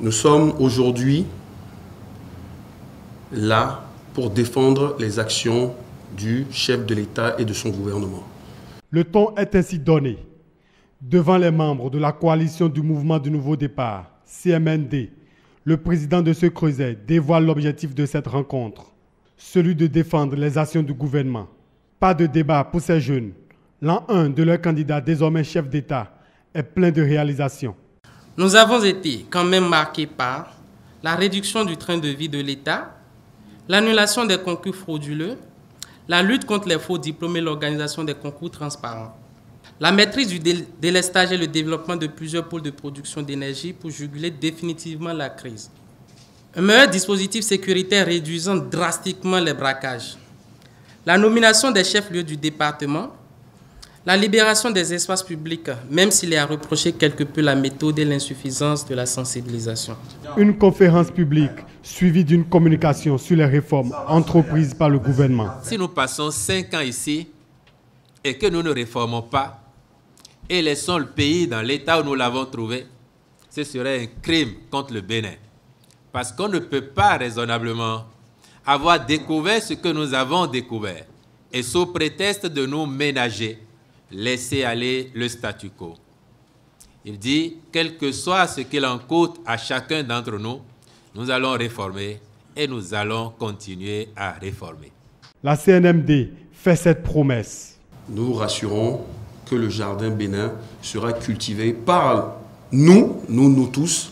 Nous sommes aujourd'hui là pour défendre les actions du chef de l'État et de son gouvernement. Le ton est ainsi donné. Devant les membres de la coalition du mouvement du nouveau départ, CMND, le président de ce creuset dévoile l'objectif de cette rencontre, celui de défendre les actions du gouvernement. Pas de débat pour ces jeunes. L'an 1 de leur candidat, désormais chef d'État, est plein de réalisations. Nous avons été quand même marqués par la réduction du train de vie de l'État, l'annulation des concours frauduleux, la lutte contre les faux diplômes et l'organisation des concours transparents, la maîtrise du délestage et le développement de plusieurs pôles de production d'énergie pour juguler définitivement la crise. Un meilleur dispositif sécuritaire réduisant drastiquement les braquages, la nomination des chefs-lieux du département, la libération des espaces publics, même s'il est à reprocher quelque peu la méthode et l'insuffisance de la sensibilisation. Une conférence publique suivie d'une communication sur les réformes entreprises par le gouvernement. Si nous passons 5 ans ici et que nous ne réformons pas et laissons le pays dans l'état où nous l'avons trouvé, ce serait un crime contre le Bénin. Parce qu'on ne peut pas raisonnablement avoir découvert ce que nous avons découvert et sous prétexte de nous ménager, laisser aller le statu quo. Il dit, quel que soit ce qu'il en coûte à chacun d'entre nous, nous allons réformer et nous allons continuer à réformer. La CNMD fait cette promesse. Nous rassurons que le jardin bénin sera cultivé par nous tous,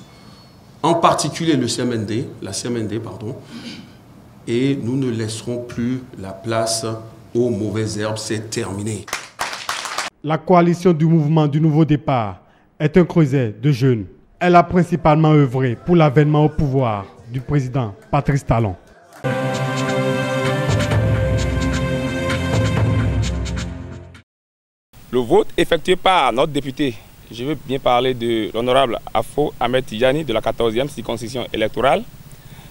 en particulier le CMND, la CMND, pardon, et nous ne laisserons plus la place aux mauvaises herbes, c'est terminé. La coalition du mouvement du nouveau départ est un creuset de jeunes. Elle a principalement œuvré pour l'avènement au pouvoir du président Patrice Talon. Le vote effectué par notre député, je veux bien parler de l'honorable Afo Ahmed Tidjani de la 14e circonscription électorale,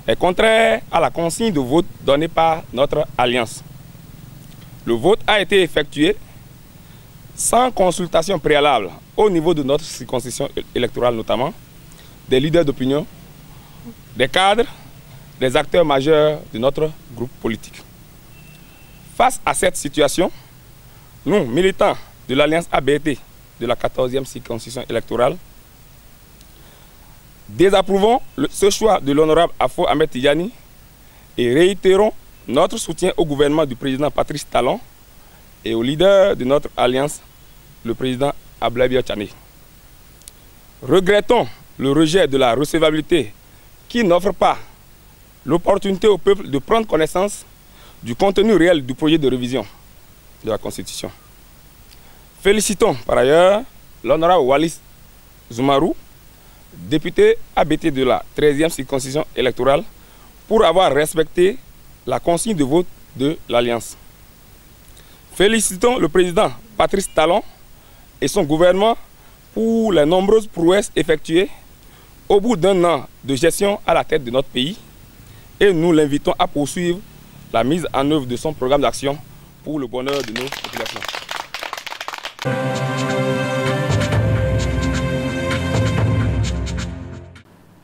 est contraire à la consigne de vote donnée par notre alliance. Le vote a été effectué sans consultation préalable au niveau de notre circonscription électorale notamment, des leaders d'opinion, des cadres, des acteurs majeurs de notre groupe politique. Face à cette situation, nous, militants de l'Alliance ABT de la 14e circonscription électorale, désapprouvons ce choix de l'honorable Afo Ahmed Tidjani et réitérons notre soutien au gouvernement du président Patrice Talon et au leader de notre alliance, le président Abdoulaye Biotchane. Regrettons le rejet de la recevabilité qui n'offre pas l'opportunité au peuple de prendre connaissance du contenu réel du projet de révision de la Constitution. Félicitons par ailleurs l'honorable Wallis Zoumarou, député ABT de la 13e circonscription électorale, pour avoir respecté la consigne de vote de l'Alliance. Félicitons le président Patrice Talon et son gouvernement pour les nombreuses prouesses effectuées au bout d'un an de gestion à la tête de notre pays, et nous l'invitons à poursuivre la mise en œuvre de son programme d'action pour le bonheur de nos populations.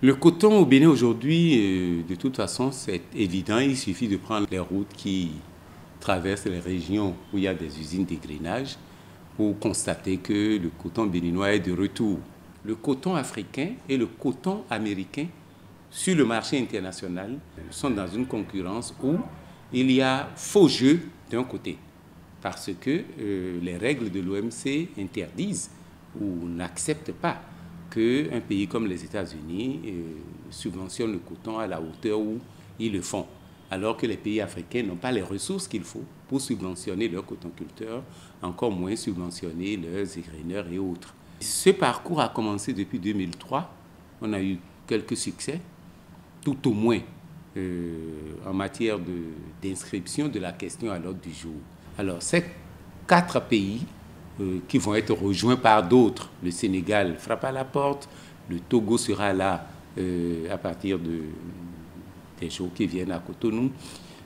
Le coton au Bénin aujourd'hui, de toute façon, c'est évident. Il suffit de prendre les routes qui traversent les régions où il y a des usines d'égrenage pour constater que le coton béninois est de retour. Le coton africain et le coton américain sur le marché international sont dans une concurrence où il y a faux jeu d'un côté, parce que les règles de l'OMC interdisent ou n'acceptent pas qu'un pays comme les États-Unis subventionne le coton à la hauteur où ils le font, alors que les pays africains n'ont pas les ressources qu'il faut pour subventionner leurs cotonculteurs, encore moins subventionner leurs égreneurs et autres. Ce parcours a commencé depuis 2003. On a eu quelques succès, tout au moins en matière d'inscription de la question à l'ordre du jour. Alors, ces 4 pays qui vont être rejoints par d'autres, le Sénégal frappe à la porte, le Togo sera là à partir des jours qui viennent à Cotonou.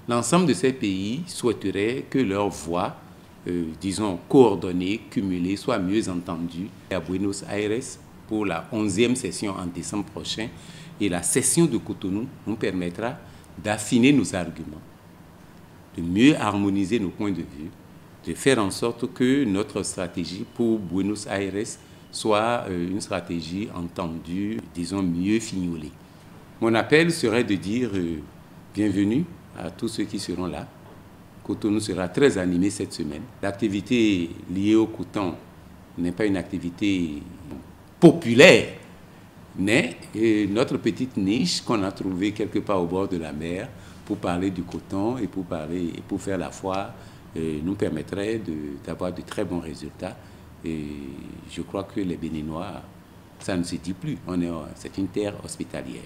L'ensemble de ces pays souhaiteraient que leur voix, disons, coordonnée, cumulée, soit mieux entendue à Buenos Aires pour la 11e session en décembre prochain. Et la session de Cotonou nous permettra d'affiner nos arguments, de mieux harmoniser nos points de vue, de faire en sorte que notre stratégie pour Buenos Aires soit une stratégie entendue, disons, mieux fignolée. Mon appel serait de dire bienvenue à tous ceux qui seront là. Cotonou sera très animé cette semaine. L'activité liée au coton n'est pas une activité populaire, mais notre petite niche qu'on a trouvée quelque part au bord de la mer pour parler du coton et pour faire la foire nous permettrait d'avoir de très bons résultats. Et je crois que les Béninois, ça ne se dit plus. C'est une terre hospitalière.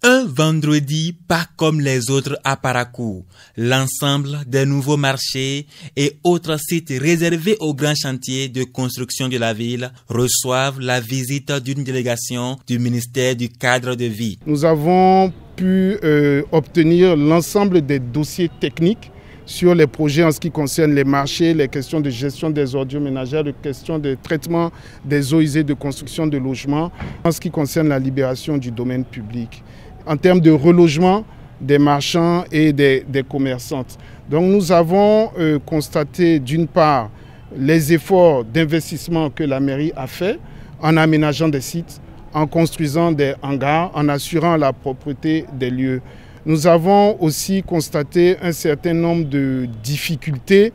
Un vendredi pas comme les autres à Parakou. L'ensemble des nouveaux marchés et autres sites réservés aux grands chantiers de construction de la ville reçoivent la visite d'une délégation du ministère du Cadre de Vie. Nous avons pu obtenir l'ensemble des dossiers techniques sur les projets en ce qui concerne les marchés, les questions de gestion des ordures ménagères, les questions de traitement des eaux usées de construction de logements, en ce qui concerne la libération du domaine public, en termes de relogement des marchands et des commerçantes. Donc nous avons constaté d'une part les efforts d'investissement que la mairie a fait en aménageant des sites, en construisant des hangars, en assurant la propreté des lieux. Nous avons aussi constaté un certain nombre de difficultés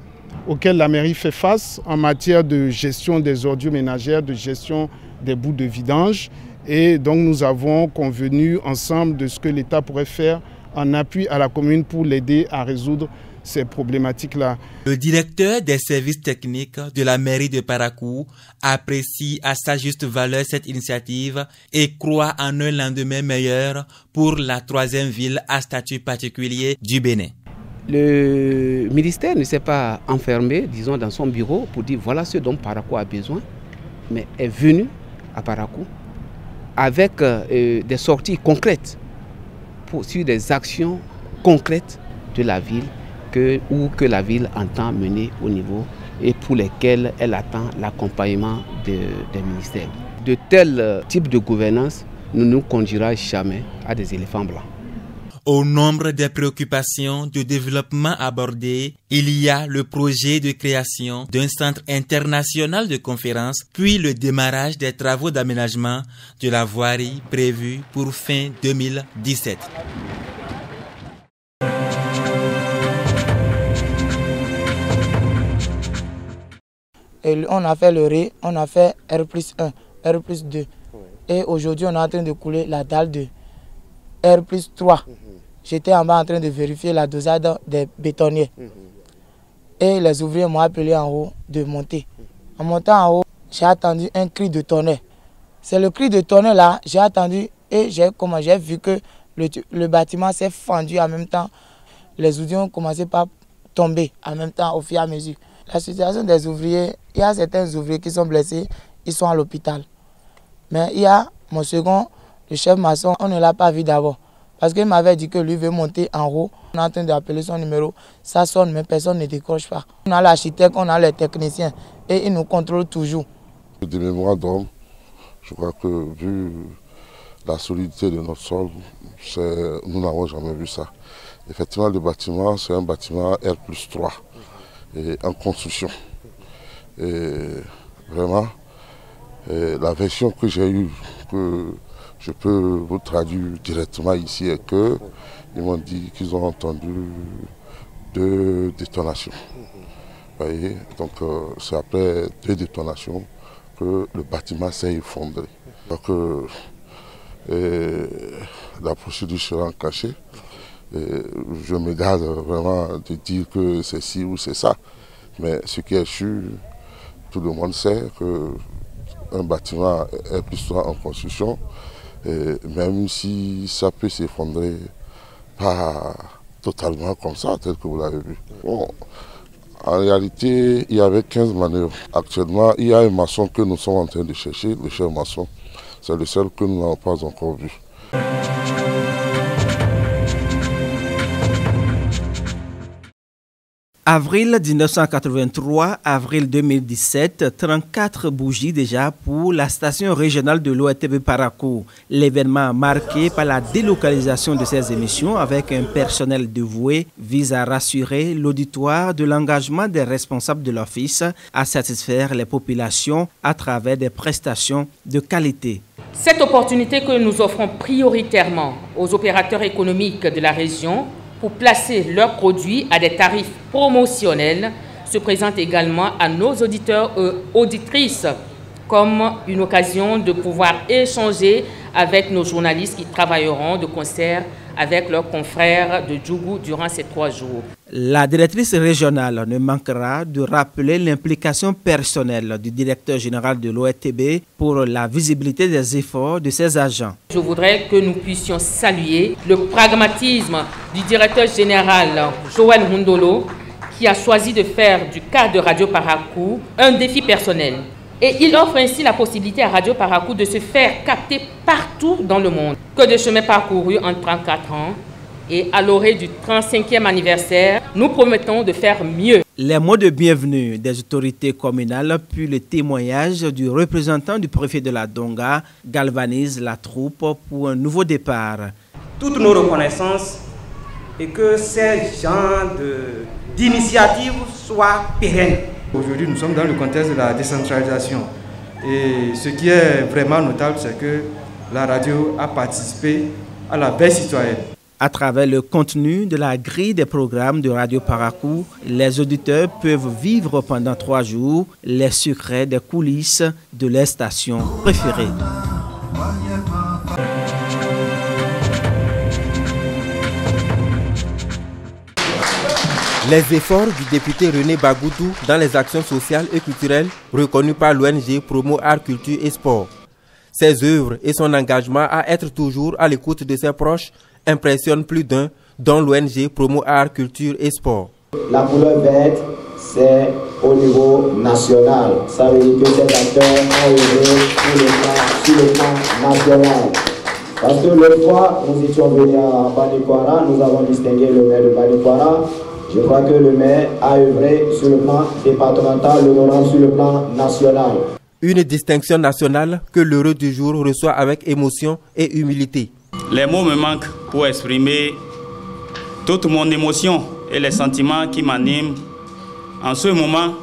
auxquelles la mairie fait face en matière de gestion des ordures ménagères, de gestion des boues de vidange. Et donc nous avons convenu ensemble de ce que l'État pourrait faire en appui à la commune pour l'aider à résoudre ces problématiques-là. Le directeur des services techniques de la mairie de Parakou apprécie à sa juste valeur cette initiative et croit en un lendemain meilleur pour la troisième ville à statut particulier du Bénin. Le ministère ne s'est pas enfermé, disons, dans son bureau pour dire voilà ce dont Parakou a besoin, mais est venu à Parakou avec des sorties concrètes sur des actions concrètes de la ville que la ville entend mener au niveau et pour lesquelles elle attend l'accompagnement des ministères. De tels types de gouvernance ne nous conduira jamais à des éléphants blancs. Au nombre des préoccupations de développement abordées, il y a le projet de création d'un centre international de conférences, puis le démarrage des travaux d'aménagement de la voirie prévue pour fin 2017. Et on a fait le RE, on a fait R+1, R+2. Et aujourd'hui, on est en train de couler la dalle de R+3. J'étais en bas en train de vérifier la dosage des bétonniers. Et les ouvriers m'ont appelé en haut de monter. En montant en haut, j'ai attendu un cri de tonnerre. C'est le cri de tonnerre là, j'ai attendu et j'ai vu que le bâtiment s'est fendu en même temps. Les ouvriers ont commencé par tomber en même temps au fur et à mesure. La situation des ouvriers, il y a certains ouvriers qui sont blessés, ils sont à l'hôpital. Mais il y a mon second, le chef maçon, on ne l'a pas vu d'abord. Parce qu'il m'avait dit que lui veut monter en haut. On est en train d'appeler son numéro. Ça sonne, mais personne ne décroche pas. On a l'architecte, on a les techniciens. Et ils nous contrôlent toujours. Des mémoires d'hommes, je crois que vu la solidité de notre sol, nous n'avons jamais vu ça. Effectivement, le bâtiment, c'est un bâtiment R+3 et en construction. Et vraiment, la version que j'ai eue, que je peux vous traduire directement ici, est que ils m'ont dit qu'ils ont entendu 2 détonations. Vous voyez, donc c'est après 2 détonations que le bâtiment s'est effondré. Donc la procédure sera cachée. Je me garde vraiment de dire que c'est ci ou c'est ça. Mais ce qui est sûr, tout le monde sait qu'un bâtiment est plus en construction, et même si ça peut s'effondrer, pas totalement comme ça, tel que vous l'avez vu. Bon, en réalité, il y avait 15 manœuvres. Actuellement, il y a un maçon que nous sommes en train de chercher, le chef maçon. C'est le seul que nous n'avons pas encore vu. Avril 1983, avril 2017, 34 bougies déjà pour la station régionale de l'ORTB Parakou. L'événement marqué par la délocalisation de ces émissions avec un personnel dévoué vise à rassurer l'auditoire de l'engagement des responsables de l'office à satisfaire les populations à travers des prestations de qualité. Cette opportunité que nous offrons prioritairement aux opérateurs économiques de la région pour placer leurs produits à des tarifs promotionnels se présente également à nos auditeurs et auditrices comme une occasion de pouvoir échanger avec nos journalistes qui travailleront de concert avec leurs confrères de Djougou durant ces 3 jours. La directrice régionale ne manquera de rappeler l'implication personnelle du directeur général de l'ORTB pour la visibilité des efforts de ses agents. Je voudrais que nous puissions saluer le pragmatisme du directeur général Joël Hundolo qui a choisi de faire du cadre de Radio Parakou un défi personnel. Et il offre ainsi la possibilité à Radio Parakou de se faire capter partout dans le monde. Que de chemin parcouru en 34 ans. Et à l'orée du 35e anniversaire, nous promettons de faire mieux. Les mots de bienvenue des autorités communales puis le témoignage du représentant du préfet de la Donga galvanisent la troupe pour un nouveau départ. Toutes nos reconnaissances et que ces genres d'initiatives soient pérennes. Aujourd'hui, nous sommes dans le contexte de la décentralisation. Et ce qui est vraiment notable, c'est que la radio a participé à la veille citoyenne. À travers le contenu de la grille des programmes de Radio Parakou, les auditeurs peuvent vivre pendant 3 jours les secrets des coulisses de leurs stations préférées. Les efforts du député René Bagoudou dans les actions sociales et culturelles reconnues par l'ONG Promo Art, Culture et Sport. Ses œuvres et son engagement à être toujours à l'écoute de ses proches impressionnent plus d'un, dont l'ONG Promo Art, Culture et Sport. La couleur verte, c'est au niveau national. Ça veut dire que cet acteur a œuvré sur le plan national. Parce que l'autre fois, nous étions venus à Banikwara, nous avons distingué le maire de Banikwara. Je crois que le maire a œuvré sur le plan départemental, l'honorant sur le plan national. Une distinction nationale que l'heureux du jour reçoit avec émotion et humilité. Les mots me manquent pour exprimer toute mon émotion et les sentiments qui m'animent en ce moment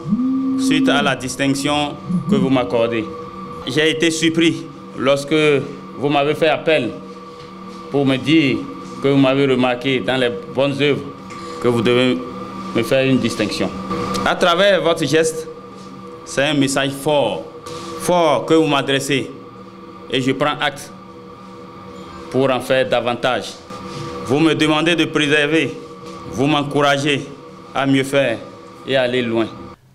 suite à la distinction que vous m'accordez. J'ai été surpris lorsque vous m'avez fait appel pour me dire que vous m'avez remarqué dans les bonnes œuvres que vous devez me faire une distinction. À travers votre geste, c'est un message fort que vous m'adressez et je prends acte pour en faire davantage. Vous me demandez de préserver, vous m'encouragez à mieux faire et à aller loin.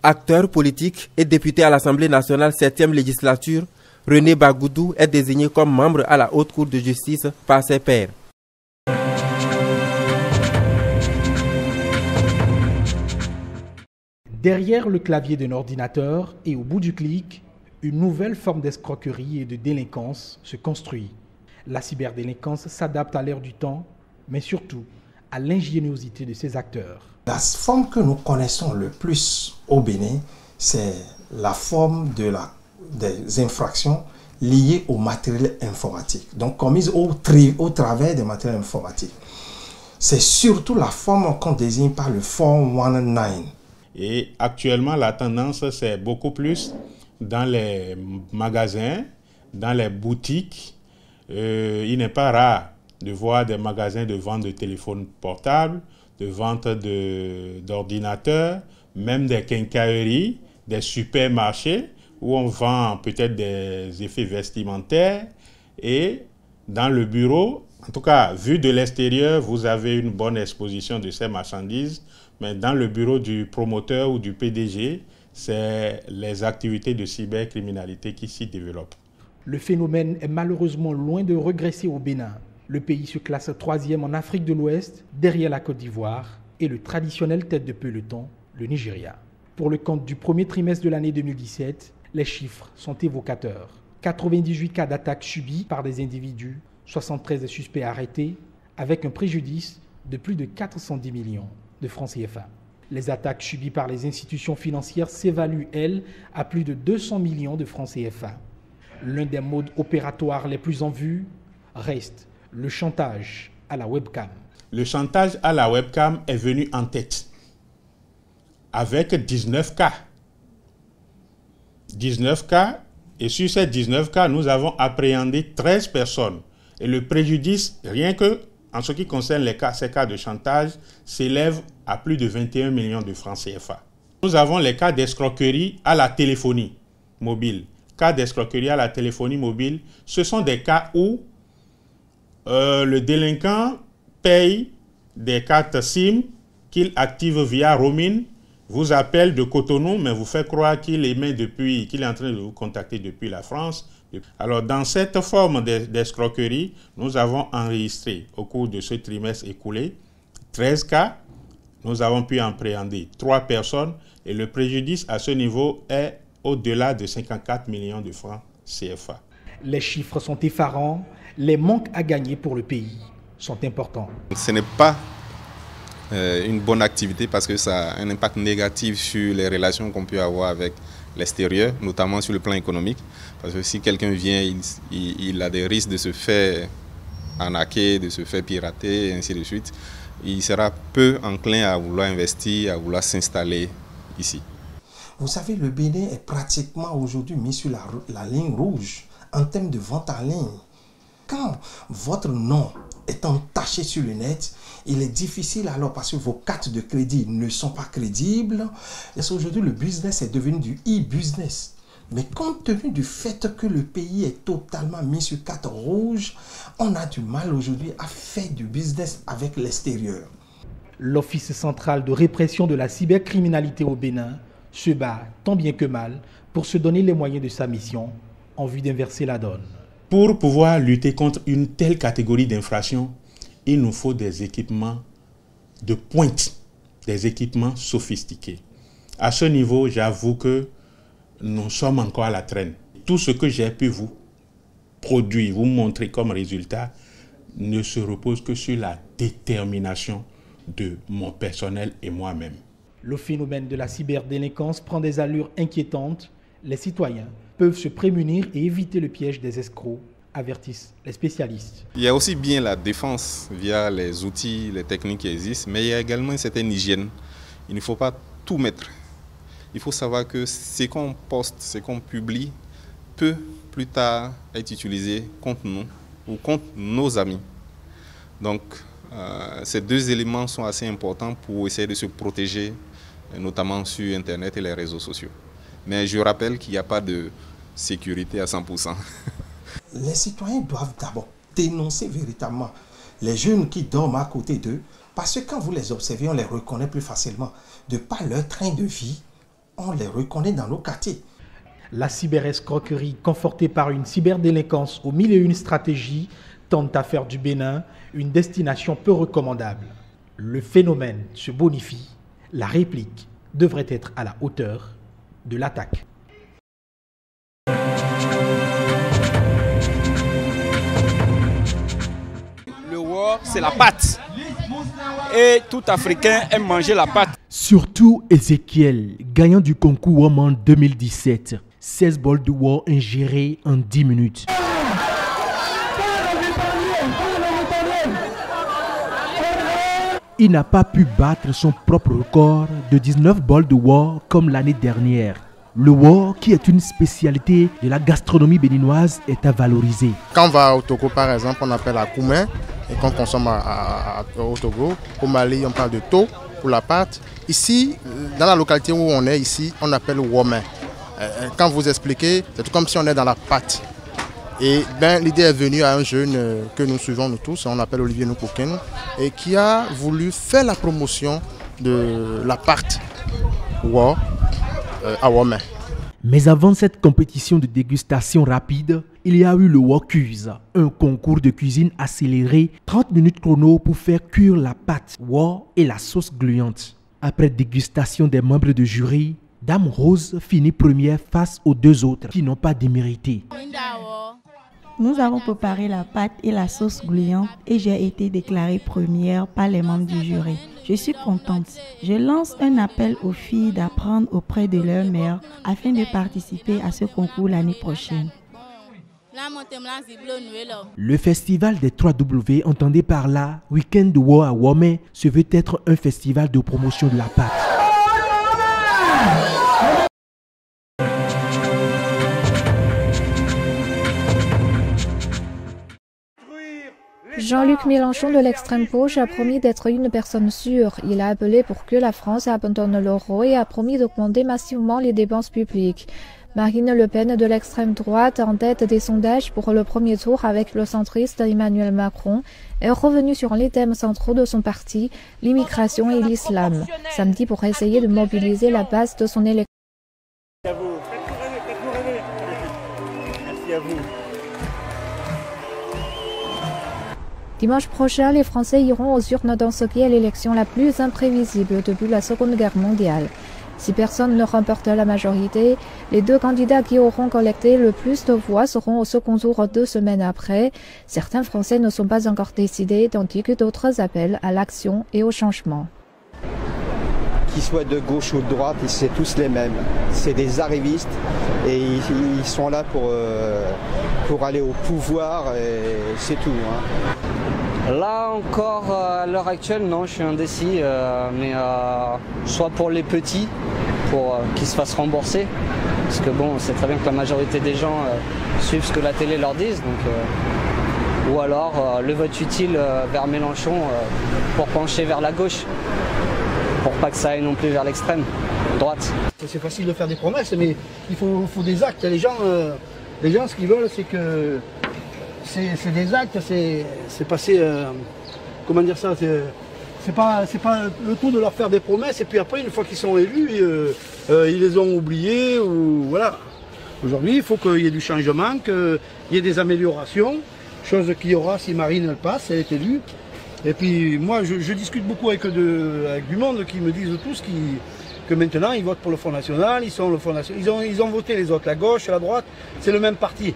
Acteur politique et député à l'Assemblée nationale 7e législature, René Bagoudou est désigné comme membre à la Haute Cour de justice par ses pairs. Derrière le clavier d'un ordinateur et au bout du clic, une nouvelle forme d'escroquerie et de délinquance se construit. La cyberdélinquance s'adapte à l'ère du temps, mais surtout à l'ingéniosité de ses acteurs. La forme que nous connaissons le plus au Bénin, c'est la forme des infractions liées au matériel informatique, donc commises au travers des matériels informatiques. C'est surtout la forme qu'on désigne par le 419. Et actuellement, la tendance, c'est beaucoup plus dans les magasins, dans les boutiques. Il n'est pas rare de voir des magasins de vente de téléphones portables, de vente d'ordinateurs, même des quincailleries, des supermarchés où on vend peut-être des effets vestimentaires. Et dans le bureau, en tout cas, vu de l'extérieur, vous avez une bonne exposition de ces marchandises. Mais dans le bureau du promoteur ou du PDG, c'est les activités de cybercriminalité qui s'y développent. Le phénomène est malheureusement loin de regresser au Bénin. Le pays se classe 3e en Afrique de l'Ouest, derrière la Côte d'Ivoire et le traditionnel tête de peloton, le Nigeria. Pour le compte du premier trimestre de l'année 2017, les chiffres sont évocateurs. 98 cas d'attaques subies par des individus, 73 suspects arrêtés, avec un préjudice de plus de 410 millions de francs CFA. Les attaques subies par les institutions financières s'évaluent, elles, à plus de 200 millions de francs CFA. L'un des modes opératoires les plus en vue reste le chantage à la webcam. Le chantage à la webcam est venu en tête avec 19 cas. 19 cas, et sur ces 19 cas, nous avons appréhendé 13 personnes. Et le préjudice, rien que en ce qui concerne ces cas de chantage, s'élève à plus de 21 millions de francs CFA. Nous avons les cas d'escroquerie à la téléphonie mobile. Cas d'escroquerie à la téléphonie mobile, ce sont des cas où le délinquant paye des cartes SIM qu'il active via roaming, vous appelle de Cotonou, mais vous fait croire qu'il est en train de vous contacter depuis la France. Alors, dans cette forme d'escroquerie, nous avons enregistré au cours de ce trimestre écoulé 13 cas. Nous avons pu appréhender 3 personnes et le préjudice à ce niveau est au-delà de 54 millions de francs CFA. Les chiffres sont effarants. Les manques à gagner pour le pays sont importants. Ce n'est pas une bonne activité parce que ça a un impact négatif sur les relations qu'on peut avoir avec l'extérieur, notamment sur le plan économique. Parce que si quelqu'un vient, il a des risques de se faire arnaquer, de se faire pirater, et ainsi de suite. Il sera peu enclin à vouloir investir, à vouloir s'installer ici. Vous savez, le Bénin est pratiquement aujourd'hui mis sur la ligne rouge en termes de vente en ligne. Quand votre nom est entaché sur le net, il est difficile alors parce que vos cartes de crédit ne sont pas crédibles. Et aujourd'hui, le business est devenu du e-business. Mais compte tenu du fait que le pays est totalement mis sur carte rouge, on a du mal aujourd'hui à faire du business avec l'extérieur. L'Office central de répression de la cybercriminalité au Bénin se bat tant bien que mal pour se donner les moyens de sa mission en vue d'inverser la donne. Pour pouvoir lutter contre une telle catégorie d'infractions, il nous faut des équipements de pointe, des équipements sophistiqués. À ce niveau, j'avoue que nous sommes encore à la traîne. Tout ce que j'ai pu vous produire, vous montrer comme résultat, ne se repose que sur la détermination de mon personnel et moi-même. Le phénomène de la cyberdélinquance prend des allures inquiétantes. Les citoyens peuvent se prémunir et éviter le piège des escrocs, avertissent les spécialistes. Il y a aussi bien la défense via les outils, les techniques qui existent, mais il y a également une certaine hygiène. Il ne faut pas tout mettre. Il faut savoir que ce qu'on poste, ce qu'on publie, peut plus tard être utilisé contre nous ou contre nos amis. Donc, ces deux éléments sont assez importants pour essayer de se protéger, notamment sur Internet et les réseaux sociaux. Mais je rappelle qu'il n'y a pas de sécurité à 100%. Les citoyens doivent d'abord dénoncer véritablement les jeunes qui dorment à côté d'eux, parce que quand vous les observez, on les reconnaît plus facilement. De par leur train de vie, on les reconnaît dans nos quartiers. La cyberescroquerie, confortée par une cyberdélinquance aux 1001 stratégies, tente à faire du Bénin une destination peu recommandable. Le phénomène se bonifie. La réplique devrait être à la hauteur de l'attaque. Le wok, c'est la pâte. Et tout Africain aime manger la pâte. Surtout Ezekiel, gagnant du concours Woman 2017. 16 bols de wok ingérés en 10 minutes. Il n'a pas pu battre son propre record de 19 bols de wok comme l'année dernière. Le wok, qui est une spécialité de la gastronomie béninoise, est à valoriser. Quand on va au Togo, par exemple, on appelle à Koumen, et qu'on consomme au Togo. Au Mali, on parle de to pour la pâte. Ici, dans la localité où on est ici, on appelle women. Quand vous expliquez, c'est tout comme si on est dans la pâte. Et l'idée est venue à un jeune que nous suivons nous tous, on appelle Olivier Noukouken, et qui a voulu faire la promotion de la pâte wok à Women. Mais avant cette compétition de dégustation rapide, il y a eu le Wokuse, un concours de cuisine accéléré, 30 minutes chrono pour faire cuire la pâte wok et la sauce gluante. Après dégustation des membres de jury, Dame Rose finit première face aux deux autres qui n'ont pas démérité. Nous avons préparé la pâte et la sauce gluante et j'ai été déclarée première par les membres du jury. Je suis contente. Je lance un appel aux filles d'apprendre auprès de leur mère afin de participer à ce concours l'année prochaine. Le festival des 3W, entendez par là, Week-end de War à Womé, se veut être un festival de promotion de la pâte. Jean-Luc Mélenchon de l'extrême gauche a promis d'être une personne sûre. Il a appelé pour que la France abandonne l'euro et a promis d'augmenter massivement les dépenses publiques. Marine Le Pen de l'extrême droite, en tête des sondages pour le premier tour avec le centriste Emmanuel Macron, est revenue sur les thèmes centraux de son parti, l'immigration et l'islam, samedi pour essayer de mobiliser la base de son élection. Merci à vous. Dimanche prochain, les Français iront aux urnes dans ce qui est l'élection la plus imprévisible depuis la Seconde Guerre mondiale. Si personne ne remporte la majorité, les deux candidats qui auront collecté le plus de voix seront au second tour 2 semaines après. Certains Français ne sont pas encore décidés, tandis que d'autres appellent à l'action et au changement. Qu'ils soient de gauche ou de droite, c'est tous les mêmes. C'est des arrivistes et ils sont là pour aller au pouvoir et c'est tout. Là encore, à l'heure actuelle, non, je suis indécis, mais soit pour les petits, pour qu'ils se fassent rembourser, parce que bon, c'est très bien que la majorité des gens suivent ce que la télé leur dise, donc, ou alors le vote utile vers Mélenchon pour pencher vers la gauche, pour pas que ça aille non plus vers l'extrême droite. C'est facile de faire des promesses, mais il faut des actes. Les gens, ce qu'ils veulent, c'est que c'est des actes, c'est passer, comment dire ça, c'est pas le tout de leur faire des promesses et puis après une fois qu'ils sont élus, ils les ont oubliés ou voilà. Aujourd'hui il faut qu'il y ait du changement, qu'il y ait des améliorations, chose qu'il y aura si Marine elle passe, elle est élue. Et puis moi je discute beaucoup avec du monde qui me disent tous que maintenant ils votent pour le Front National, ils ont voté les autres, la gauche, la droite, c'est le même parti.